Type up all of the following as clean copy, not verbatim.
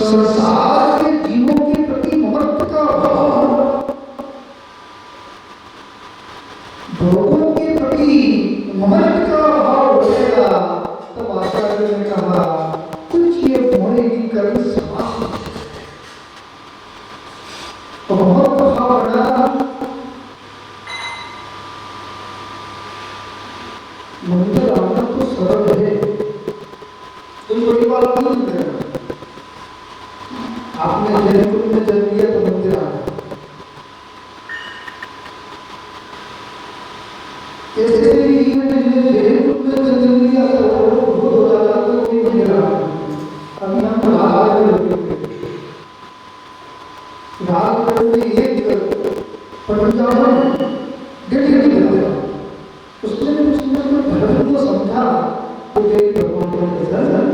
संसार के जीवों के प्रति ममत्व का भाव, भोगों के प्रति ममत्व का भाव उठेगा, तब आचार्य ने कहा कुछ ये होने की कभी समाप्त तो ममत्व भाव बना। मंदिर आना तो सरल है, कोई बड़ी बात नहीं है। आपने जयपुर में जन्म लिया तो मंदिर आना, ऐसे ही जयपुर में जन्म लिया तो हो जाता तो कोई मंदिर आना। अभी हम रात में एक पंजाब उसने धर्म को समझा तो भगवान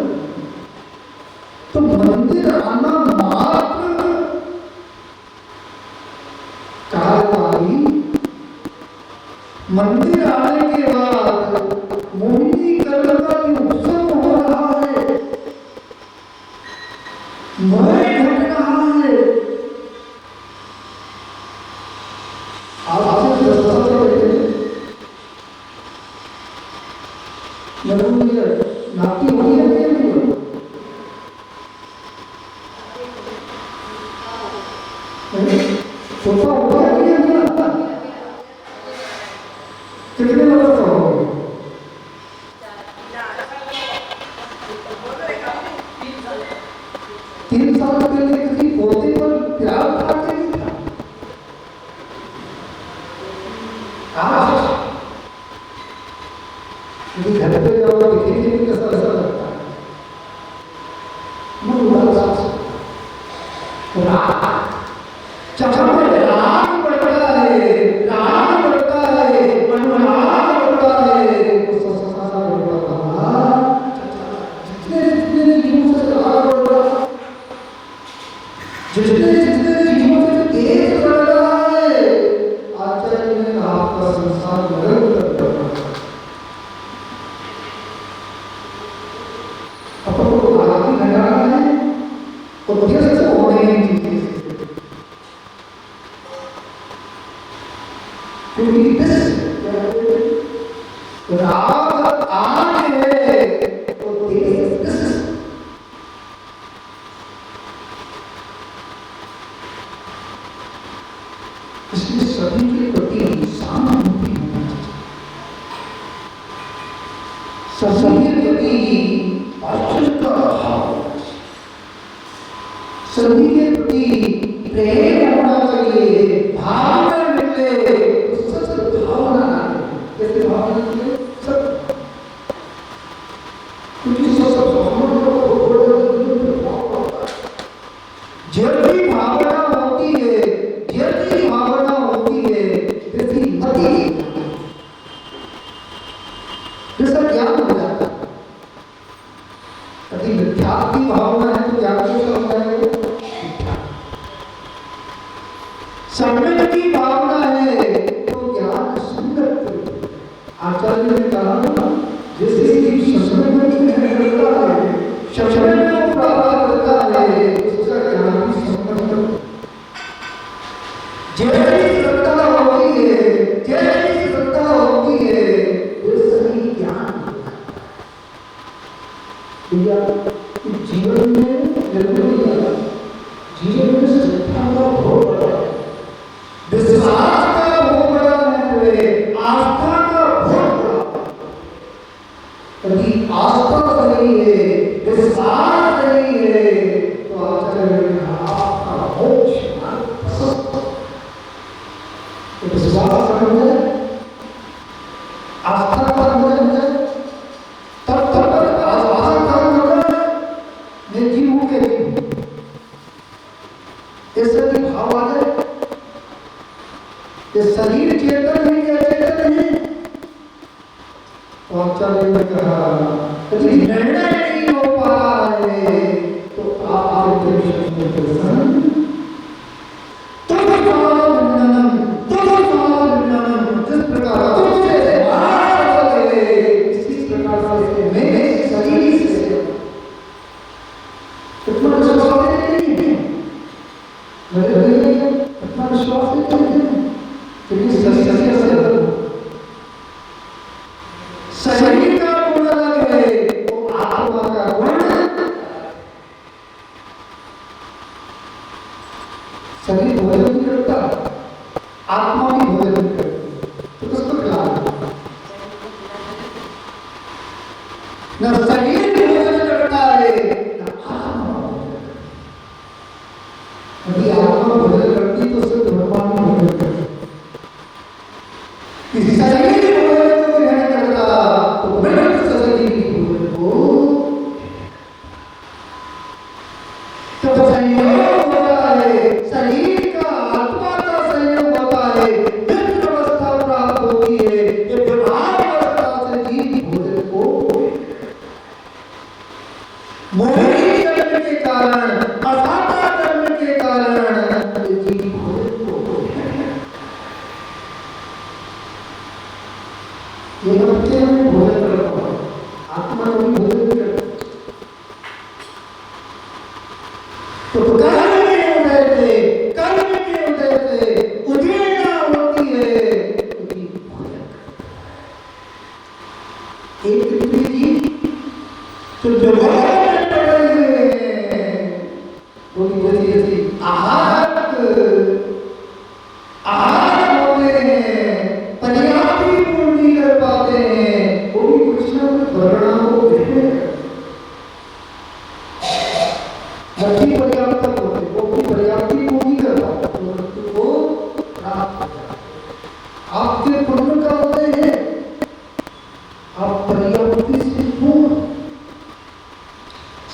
तो मंदिर आना मात्र कार्यकारी। मंदिर आने के बाद मोहिनी कर्ण का जो उत्सव हो रहा है, मैं घट रहा है। आप नाती हो गई है सोफा हो गया कितने वर्ष का हो गया? 3 साल पहले किसी पौधे पर प्यार था कि नहीं था? यदि घर पे जाओ दिखेंगे भी कैसा ऐसा लगता है। राग बढ़ता है, राग बढ़ता है, अनुराग बढ़ता है, जितने जीवों से राग बढ़ रहा, जितने जीवों से तेज बढ़ रहा है, आचार्य ने आपका संसार निरंतर बढ़ रहा है। अपन को आगे घटाना है तो कैसे होने नहीं चाहिए, क्योंकि राग आग है तो तेज। इसलिए सभी के प्रति सहानुभूति होना चाहिए, सभी के प्रति आदर का भाव, सभी के प्रति प्रेम होना चाहिए, भावना मिले तो सत्य भावना कैसे भावना मिले सत्य, क्योंकि सब भावना जैसी भावना होती है, जैसी भावना होती है वैसी मति, जैसा ज्ञान हो जाता है। यदि मिथ्या की भावना है तो ज्ञान को समझता है, संगत की भावना है तो ज्ञान संगत। आचार्य ने कहा जैसे कि संगत में रहता है, संगत को प्राप्त करता है, उसका ज्ञान भी संगत। जैसी श्रद्धा होती है, जैसी श्रद्धा होती है वैसा ही ज्ञान होता है। जीवन में जीवन में श्रद्धा का बहुत बड़ा है, विश्वास का बहुत बड़ा महत्व, आस्था का बहुत बड़ा। यदि आस्था सही है, विश्वास सही है तो आचार्य ने कहा आपका मोक्ष विश्वास हो जाए, आस्था का हो जाए, तब तक आस्था का हो जाए, मैं जीव हूं के नहीं, ऐसे भी भाव आ जाए। ये शरीर चेतन है या चेतन है? तो आचार्य ने कहा यदि निर्णय नहीं हो पा रहा है तो आप जिस प्रकार इसी प्रकार से मैं शरीर से कितना शरीर का गुण अलग है, वो आत्मा का गुण। शरीर भोजन नहीं करता, आत्मा भी भोजन नहीं करती, तो किसको खिलाना? न शरीर भोजन करता है न आत्मा भोजन करती। यदि आत्मा भोजन करती तो सिर्फ भगवान भोजन करती। किसी शरीर भोजन को ग्रहण करता तो मृत शरीर भोजन को, तो संयोग होता है, शरीर का आत्मा का संयोग होता है, मृत अवस्था प्राप्त होती है। ये विभाग अवस्था से जीव भोजन को मोहिनी कर्म के कारण, असाता कर्म के कारण जीव भोजन को, ये बच्चे में भोजन करता है, आत्मा कभी भोजन नहीं करता। तो कर्म के उदय से, कर्म के उदय से उद्रेकता होती है, तो जीव भोजन करता है। एक पृथ्वी जी तो जो आहार होते हैं, पर्याप्ति पूर्ण नहीं कर पाते हैं, वो भी कुछ ना कुछ परिणाम को देखते हैं। मछली पर्याप्त होते, वो भी पर्याप्ति को नहीं कर पाते, तो मृत्यु को प्राप्त हो जाते। आपके पुण्य का उदय है, आप पर्याप्ति से पूर्ण,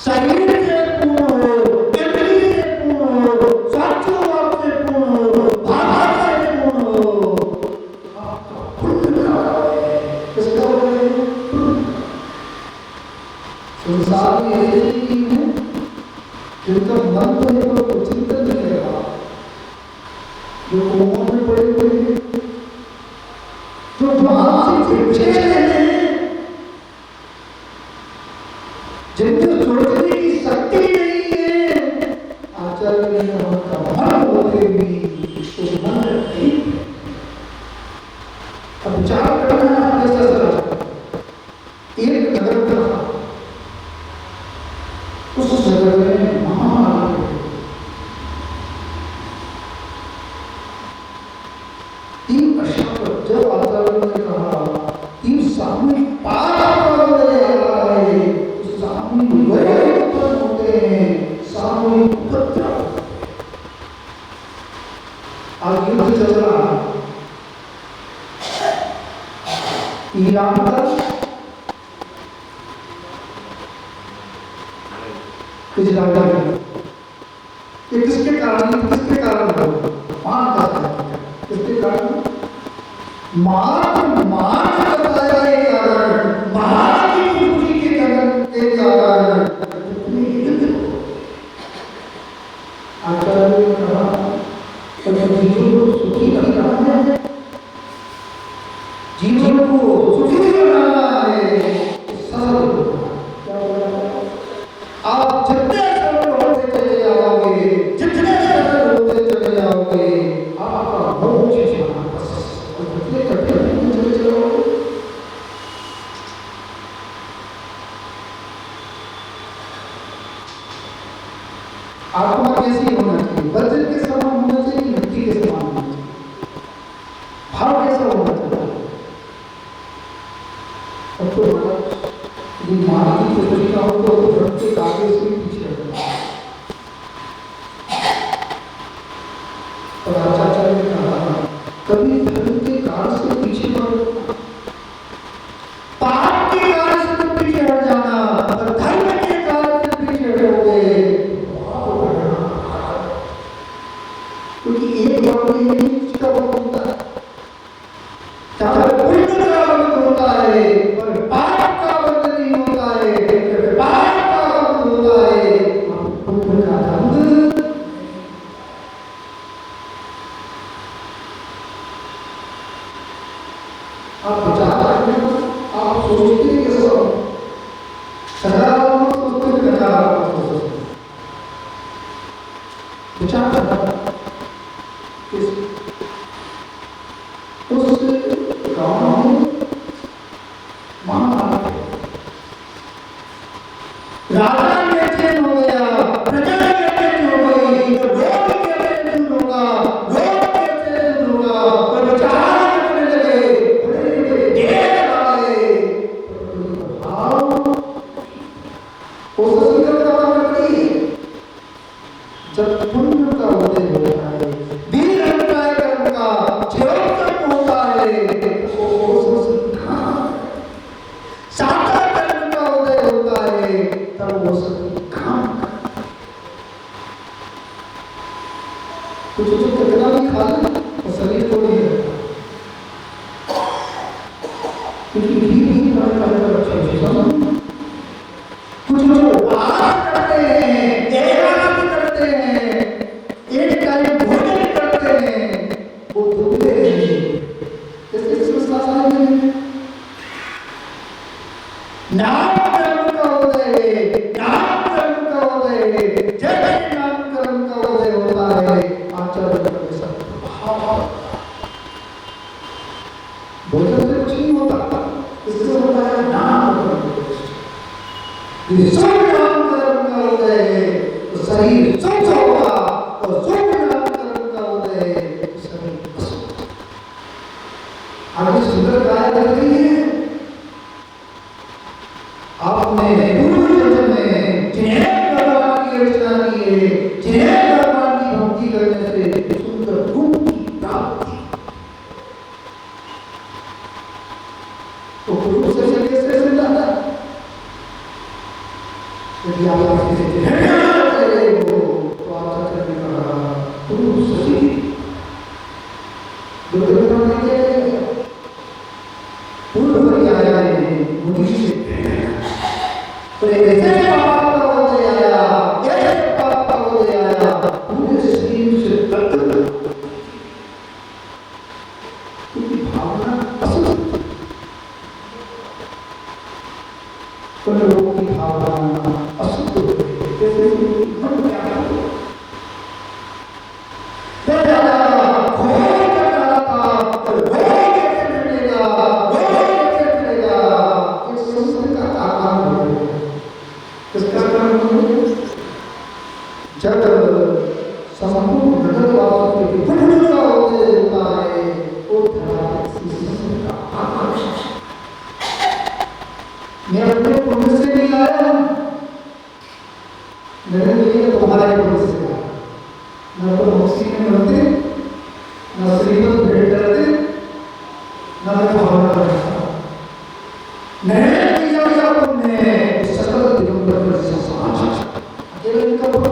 शरीर से पूर्ण हो, इंद्रिय से पूर्ण हो, स्वास्थ्यवाद से पूर्ण हो, भावना से पूर्ण हो, आपका पुण्य का है। किसका है? संसार में ऐसे जीव हैं जिनका मन तो है पर वो चिंतन नहीं कर रहा, जो कोमों में पड़े हुए हैं, जो मानसिक विक्षेप हैं, जिनको सोचने की शक्ति नहीं है। आचार्य ने कहा मन होते भी तो मन ठीक है। अब विचार करना कैसा सर, एक नगर था, उस नगर में महामारी हुई। 3 वर्षों पर जब आचार्य ने कहा 3 सामूहिक पाप होने आ रहा है, सामूहिक वैर उत्पन्न होते हैं, सामूहिक उपद्रव, आज युद्ध चल रहा है। ईरान का इजराइल में, ये किसके कारण किसके कारण? मान बताया के कारण, मान की पूर्ति के कारण आचार्य ने कहा जीवन को सुखी बनाना है, जीवन को सुखी बनाना है, सरल। आप जितने सरल होते चले जाओगे, जितने सरल होते चले जाओगे, आपका मोक्ष चले जाओगे। आत्मा कैसी होना चाहिए? वज्र के समान होना चाहिए, मिट्टी के समान होना चाहिए, भाव कैसा होना चाहिए? अब तो माँ की पुत्री का हो तो धर्म के आगे से पीछे हटना। और आचार्य ने कहा कभी धर्म के काल से पीछे मत, पाप के काल से तुम पीछे हट जाना, और धर्म के काल से पीछे हटोगे, क्योंकि एक बात नहीं उसका वक्त होता है, चाहे पुण्य का वक्त होता है पर पाप का वक्त नहीं होता है, पाप का वक्त होता है पुण्य का वक्त। आप विचार करें, आप सोचते हैं कैसा सकारात्मक सोचते हैं, नकारात्मक सोचते हैं, विचार करना उस गाँव में महाभारत राजा बेचैन हो गया, प्रजा बेचैन हो गई, तो लोग कैसे दूर होगा, लोग कैसे दूर होगा, और विचार करने लगे, बड़े देर आए, आओ, उस संकट का वर्णन है, जब पुण्य का उदय होता है, वीर होता है कर्म का, जीवन होता है, साता कर्म का उदय होता है, तब वो सब काम कुछ कितना भी खा ले तो शरीर को नहीं रहता, क्योंकि भी कुछ लोग उपवास करते हैं, एकादशी करते हैं, एक टाइम भोजन करते हैं, वो भूखते नहीं, इसके संस्कार नहीं, नाम कर्म का उदय, नाम कर्म का उदय, जैसे नाम कर्म का उदय होता है, आचरण करने से भोजन से कुछ नहीं होता, इससे होता है नाम कर्म। नाम कर्म का उदय तो शरीर स्वस्थ होगा, और शुभ नाम कर्म का उदय तो शरीर अस्वस्थ। आगे सुंदर गाय लग रही है, आपने पूर्व जन्म में जिन्हें भगवान की अर्चना की है, जिन्हें भगवान की भक्ति करने से सुंदर रूप की प्राप्ति, तो पूर्व से कैसे मिलता है? यदि आप हो तो आप करने का पूर्व सही पूर्व आया है मुझे जैसे पाप का उदय आया, जैसे पाप का उदय आया, पूरे शरीर से दर्द, क्योंकि भावना असुख, तो लोगों की भावना असुख जैसे मन क्या जब संपूर्ण नगर वालों के पुण्य का उदय होता है, वो मैं अपने पुण्य से नहीं आया, मेरे लिए तुम्हारे पुण्य से आया, न तो भक्ति में मिलते, न श्रीमत भेंट करते, न मैं भावना करता, नहीं किया गया पुण्य सकल दिगंबर से समाज अकेले इनका पुण्य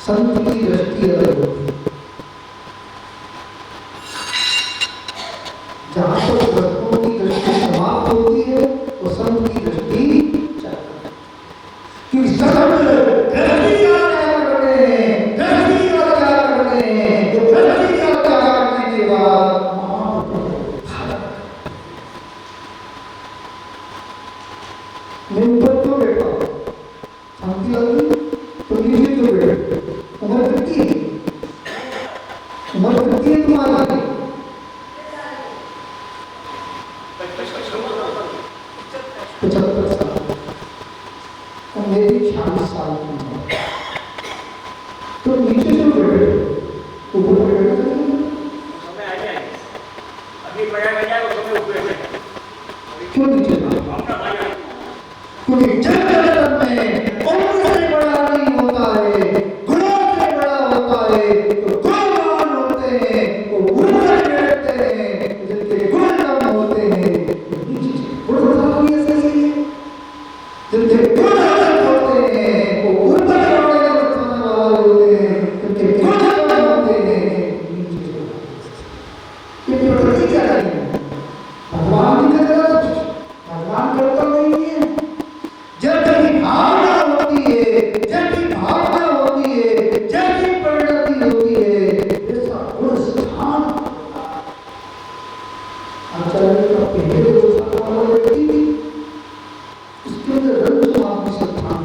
संत की दृष्टि अलग होती है, जहां पर भक्तों की दृष्टि समाप्त होती है तो संत की दृष्टि कि संत दृष्टि और क्या करते हैं, दृष्टि और क्या करते कितनी है तुम्हारी? 75 साल। और मेरी 46 साल की उम्र। तो नीचे जो बैठे ऊपर बैठे समय आ जाए, अभी बड़ा जाए वो समय ऊपर बैठे क्यों नीचे ना? क्योंकि जब में उम्र से बड़ा नहीं होता है, गुणों से बड़ा होता है। तो गुणवान होते हैं वो ऊपर बैठते हैं, जिनके गुण कम होते हैं गुण बढ़ानी है। सही है, जिनके गुण अधिक होते हैं वो ऊपर बढ़ने का बताने वाले होते हैं, जिनके गुण कम होते हैं नीचे। ये प्रकृति क्या है? भगवान की तरफ भगवान करता नहीं है। जब भी भावना होती है, जब भी भावना होती है, जब भी परिणति होती है, ऐसा गुण स्थान आचार्य का पहले व्यक्ति थी, उसके अंदर रंग समाप्ति स्थान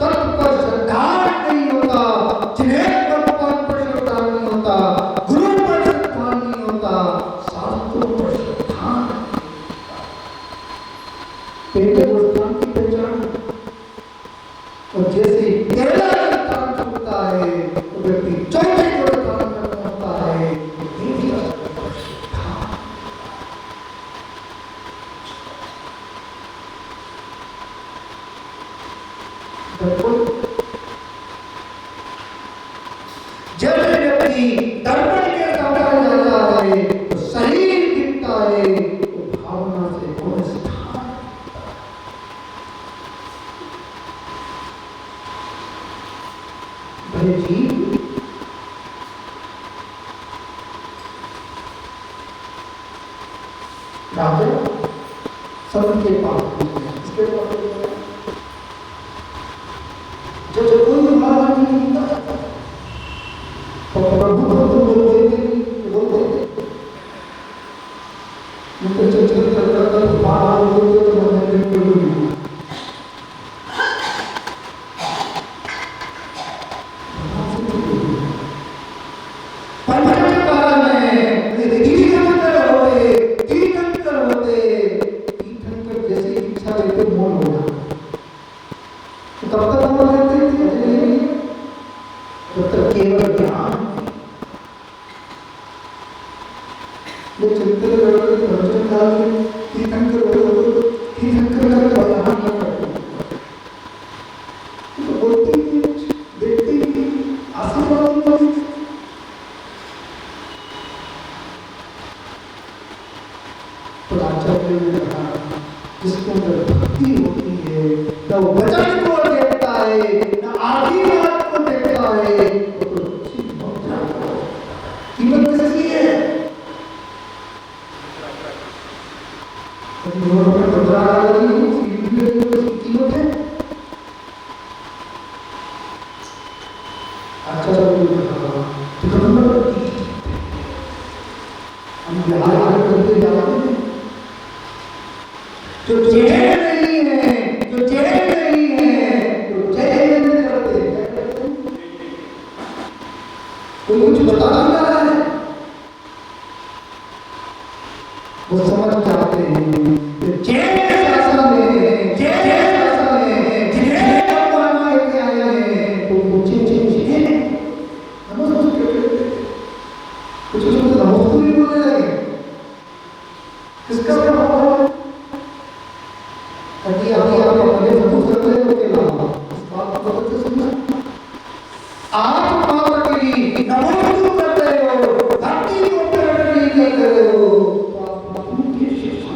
तत्व पर श्रद्धा नहीं होता, जिन्हें भगवान पर श्रद्धा नहीं होता, गुरु पर श्रद्धा नहीं होता, शास्त्रों पर श्रद्धा पहले स्थान की पहचान। और जैसे पहला स्थान छूटता है तो व्यक्ति चौथे स्थान पर पहुंचता है। जब व्यक्ति दर्पण के सामने जाता है तो शरीर दिखता है, तो भावना से गुण स्थान। भले जीव राजा सबके पास इसके जो जो कोई बात नहीं करता तो प्रभु तो बोलते उनको चल करता तो बाहर बोलते तो मन में जिसके अंदर भक्ति होती है, न वो वचन को देखता है, न आदि बात को देखता है, तो कीमत कैसी है? कीमत है। अच्छा हम बिहार करते जाते हैं जो जय नहीं है, जो जय नहीं है, तो जय नहीं करते। कोई कुछ बता रहा है वो समझ जाते हैं। जय शासन में, जय शासन में जिन्हें भगवान लेके आए हैं तो मुझे चाहिए नमस्ते कुछ नमस्ते भी बोलने लगे। किसका अभी आप अपने प्रभु करते हो के नाम इस बात को तो सुनना। आप माता की नमस्ते करते हो, भक्ति को करने नहीं करते हो, तो आप प्रभु की शिक्षा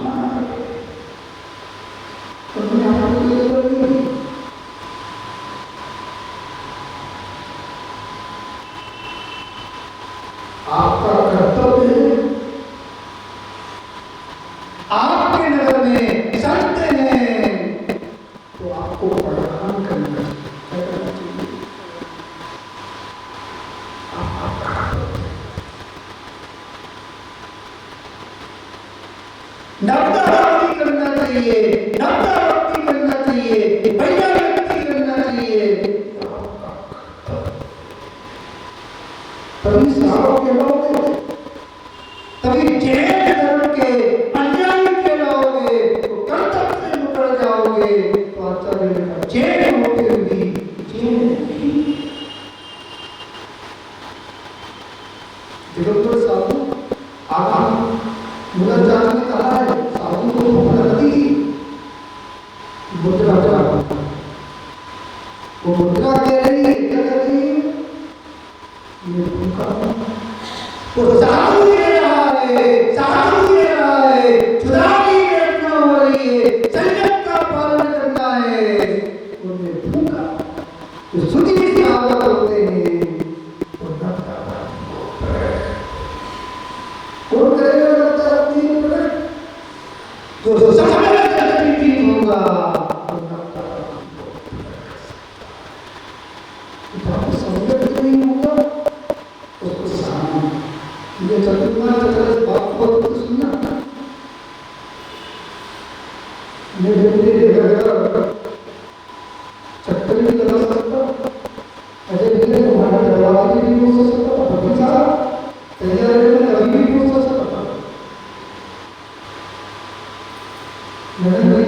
तो मैं आपको ये बोलूंगी। आपका कर्तव्य है, आपके नगर में संत हैं तो आपको प्रणाम करना चाहिए। नवता भक्ति करना चाहिए, नवता भक्ति करना चाहिए, भैया भक्ति करना चाहिए। तभी साहब कहलाओगे, तभी जैन धर्म के अन्यायी कहलाओगे, तो कर्तव्य से मुकर जाओगे। तो आचार्य ने कहा जैन होते हुए भी दिगंबर साधु आगाम मूलाचार्य ने कहा है साधु को भूख लगती, मुद्रा वो मुद्रा कह रही है, क्या कह रही है? ये भूखा वो साधु ले रहा है, साधु ले रहा है, चुराई बैठना हो रही है, संयम का पालन करना है, उन्हें भूखा तो सुधी से आवाज होते हैं और करेगा तो समय होगा संगत नहीं होगा उसको सामने ये चतुर्मा चतुर्थ बात को सुनना चक्कर भी लगा सकता अजय भी हमारा दरवाजे भी हो सकता भक्ति साहब तैयार में कभी भी हो सकता नहीं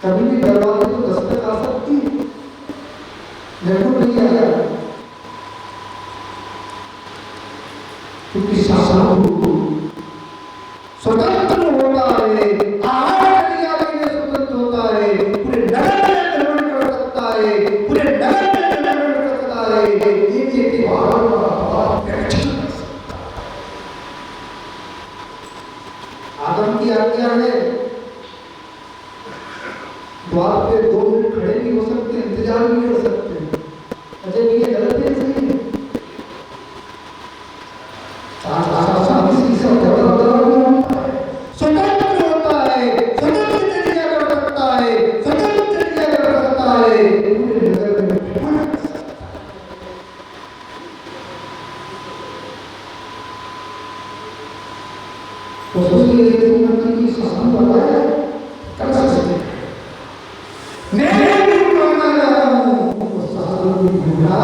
कभी भी दरवाजे को दस्तक आ सकती नहीं आया क्योंकि साधु स्वतंत्र होता है, आहार क्रिया में स्वतंत्र होता है, पूरे नगर में भ्रमण कर सकता है, पूरे नगर में भ्रमण कर सकता है, एक त्योहार आदम की आज्ञा है द्वार पे 2 मिनट खड़े भी हो सकते हैं, इंतजार भी कर सकते हैं। अजय ये गलत है सही है? स्वतंत्र होता है, स्वतंत्र चर्या कर सकता है, स्वतंत्र चर्या कर सकता है, पूरे नगर में तो सोचिए की शासन बनाया कर सकते मैं भी मांगा रहा हूं वो साधु की भूला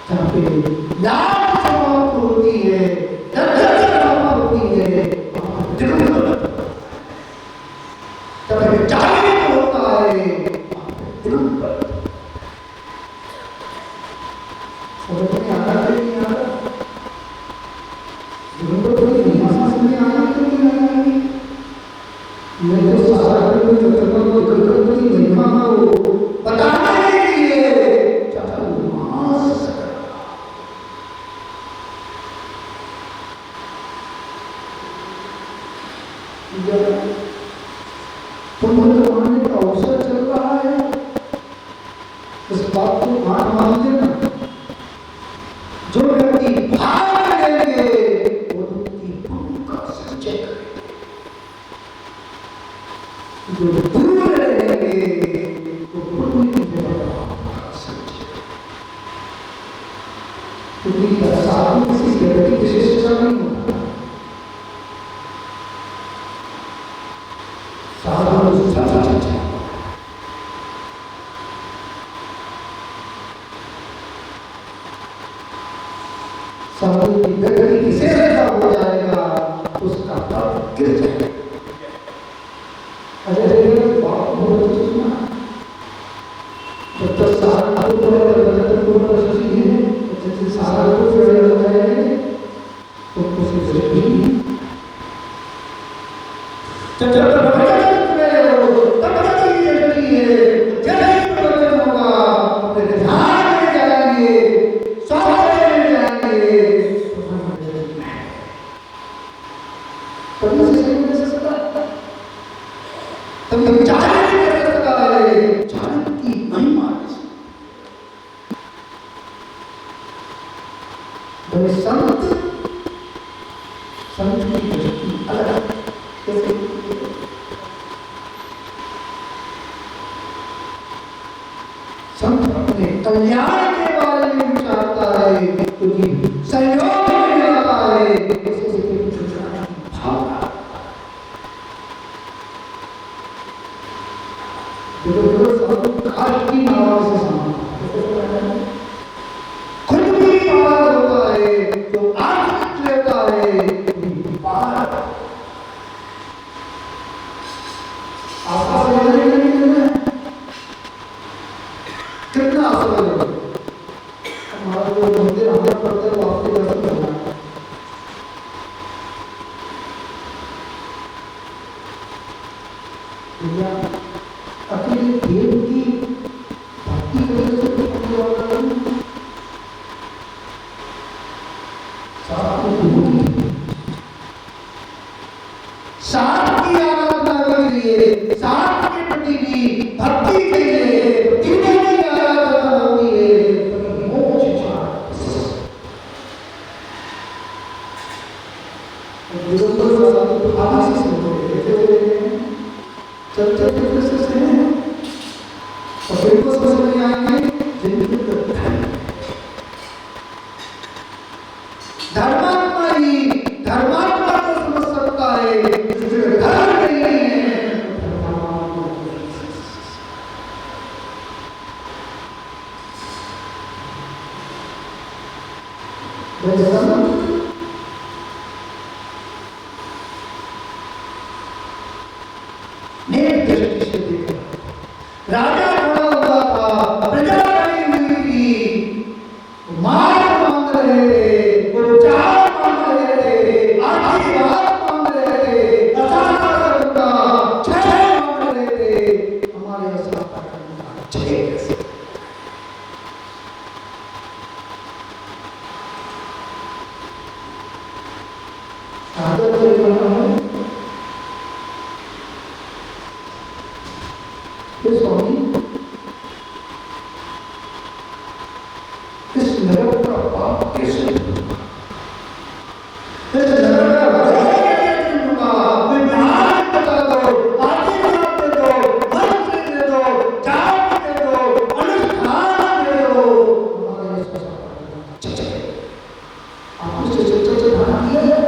जहाँ पे लाभ समाप्त होती है और तुम्हें आ रहा है नहीं आ रहा, तुमको थोड़ी भाषा समझ आ रही तो नहीं आ रही। मैं तो सारा दिन चतुर्थ को गणपति महिमा को बताने के लिए चातुर्मास तुम्हारे मानने का अवसर चल रहा है, इस बात को मान लेना। जो व्यक्ति भाग लेंगे वो व्यक्ति पुण्य का संचय करेगा, जो दूर रहेंगे तो पुण्य का संचय। क्योंकि साधु किसी व्यक्ति विशेष का नहीं होता, साधु संचय। साधु की व्यक्ति विशेषता हो जाएगा, उसका पाप गिर जाएगा। अरे बाप बहुत सुना, जब तक सारा को शशि है, जैसे सारा को फिर हो जाएंगे तो कुछ नहीं। जब तक कल्याण के बारे में विचारता है, क्योंकि सहयोग में आता है, भावना आज की नाव से खुद भी पार होता है, तो आज लेता है पार। आपका कितना आसान है। हमारा जो मंदिर हमारा पड़ता है वो आपके दर्शन करना है। भैया अकेले देव की भक्ति करने से होने वाला नहीं, साथ की आराधना के लिए, साथ के प्रति भी भक्ति के लिए तीनों की आराधना होती है। मोक्ष आदि से चलते से हैं और फिर को समझ में आएंगे जिंदगी धर्मात्मा ही धर्मात्मा को समझ सकता है, धर्म नहीं है। राजा खड़ा हुआ था, प्रजा खड़ी हुई थी, मार मांग रहे थे, उपचार मांग रहे थे, आशीर्वाद मांग रहे थे, असाधारण का क्षय मांग रहे थे। हमारे असाधारण का क्षय कैसे? स्वामी इस नरक का पाप कैसे दूंगा? इस नरक का भय कैसे दूंगा? विधान बता दो, आशीर्वाद दे दो, मंत्र दे दो, जाप दे दो, अनुष्ठान दे दो। हमारे चचे आपने चचे भाना किया है,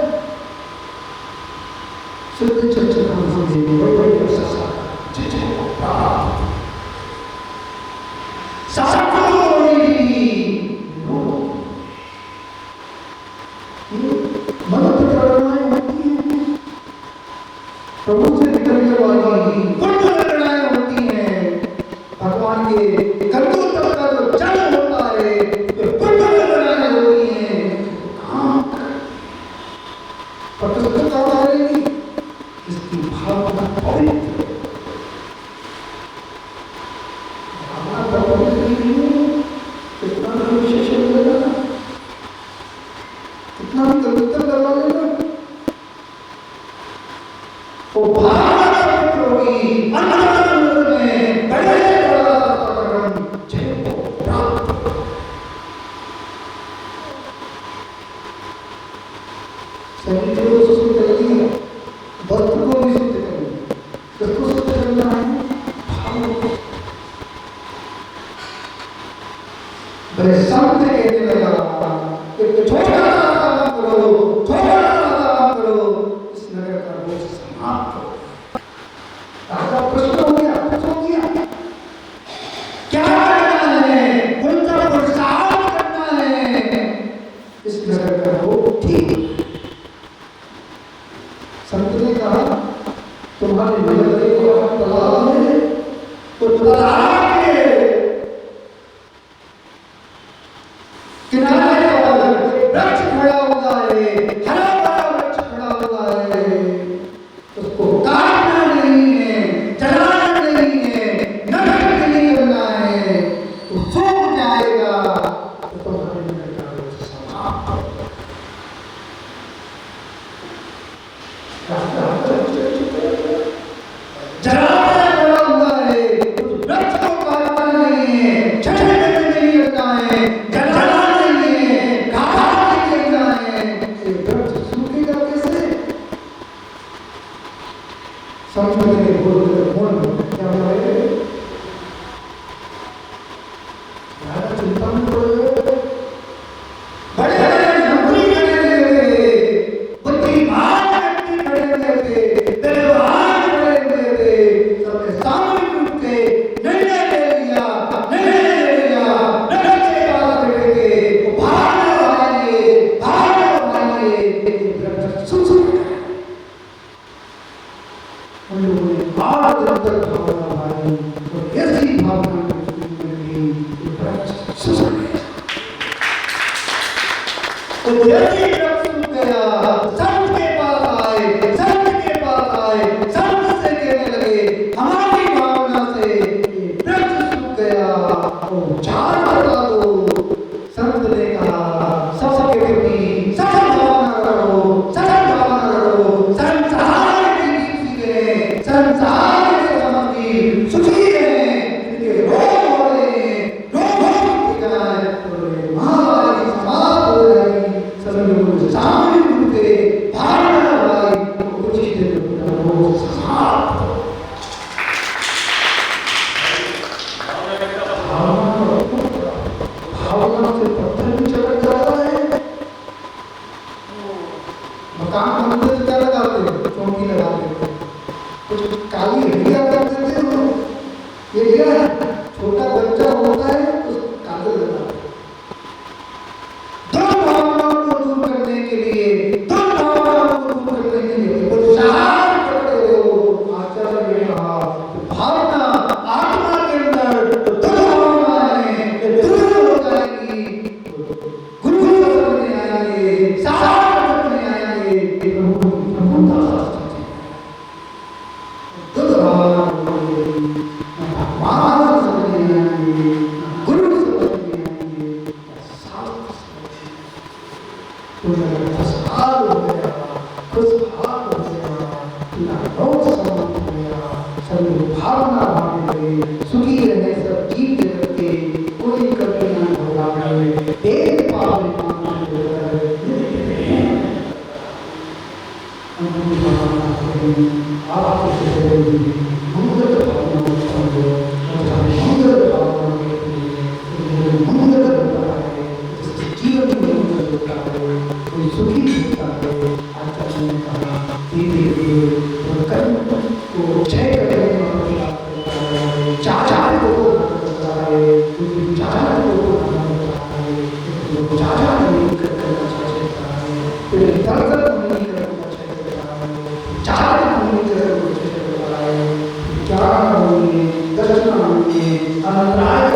शरीर को शुद्ध कर दिया, वस्त्र को भी शुद्ध कर दिया। किसको शुद्ध करना है? भाव को। बड़े संत कहने लगा कि छोटा सा काम करो, छोटा सा काम करो, इस नगर का बोझ समाप्त करो। राजा प्रश्न हो गया, कुछ हो गया, क्या करना है? उनका प्रसाद करना है, इस नगर का बोझ ठीक। संत ने कहा तुम्हारे नगर को तालाब है, तो तालाब के किनारे पर वृक्ष खड़ा हुआ है, हरा भरा वृक्ष खड़ा हुआ है, उसको काटना नहीं है, जलाना नहीं है, नरक नहीं करना है, तो सूख जाएगा, तो तुम्हारे नगर का बोझ समाप्त हो जाएगा। जलाना पड़ा हुआ है, उस वृक्ष को काटना नहीं है, छेड़ना नहीं करना है, जलाना नहीं है, काटना नहीं करना है, ये वृक्ष सूखेगा कैसे? संत ने बोलकर मन क्या बोले? ज़्यादा चिंता मत करो, बड़े नौकरी करने लगे, बुद्धिमान व्यक्ति खड़े हुए थे, बलवान खड़े हुए थे, सबके सामने उठ के निर्णय ले लिया, नगर के पास बैठे, वो भागने वाले, वृक्ष सूख गया। उन लोगों ने आग अंदर भावना मारी, और ऐसी भावना में वृक्ष सूख गया। तो जैसे ही वृक्ष सूख गया, संत के पास आए, संत से कहने लगे हमारी भावना से ये वृक्ष सूख गया, वो झाड़ बता दो। संत ने कहा सबके प्रति सच्ची भावना करो, संसार की चीजें, संसार के संबंधी सुखी है, इनके रोग हो रहे हैं, रोग जाए तो महामारी समाप्त हो जाएगी। सभी लोगों सामने उठ के भावना भाई कुछ ही देर में वो समाप्त हो। भावना से पत्थर भी चढ़ जाता है। मकान बनते तो क्या लगाते हैं? चौकी लगा देते हैं, कुछ काली हड्डियां कर देते हो। ये क्या है? छोटा बच्चा होता है तो कागज लगाते हैं। दो भावनाओं को दूर करने के लिए, विचार करते हो। आचार्य ने कहा भावना आत्मा के अंदर दो भावना है, दूर हो जाएगी, गुरु समझ में आएंगे, साथ समझ में आएंगे, दो भावना भगवान समझ में आएंगे, गुरु समझ में आएंगे, साथ खुशहाल हो गया, खुशहाल हो गया, रोग समाप्त हो गया, सभी भावना भाग गए, सुखी रहे सब जीव जगत के, कोई कभी न घबराए, देव पावन मान लेकर आपके मंगल भावना समझो, मंगल भावना मंगल होता है, जीवन में मंगल होता है, कोई सुखी होता है। आचार्य ने कहा धीरे धीरे कर्म को क्षय करने का प्रयास करता है, चाचार को करता है, चाचार को करता है, चाचा नहीं करना चाहता है, फिर दर्द नहीं करना चाहता है, चार नहीं करना चाहता है, क्या होंगे, दर्शन होंगे, अंतराय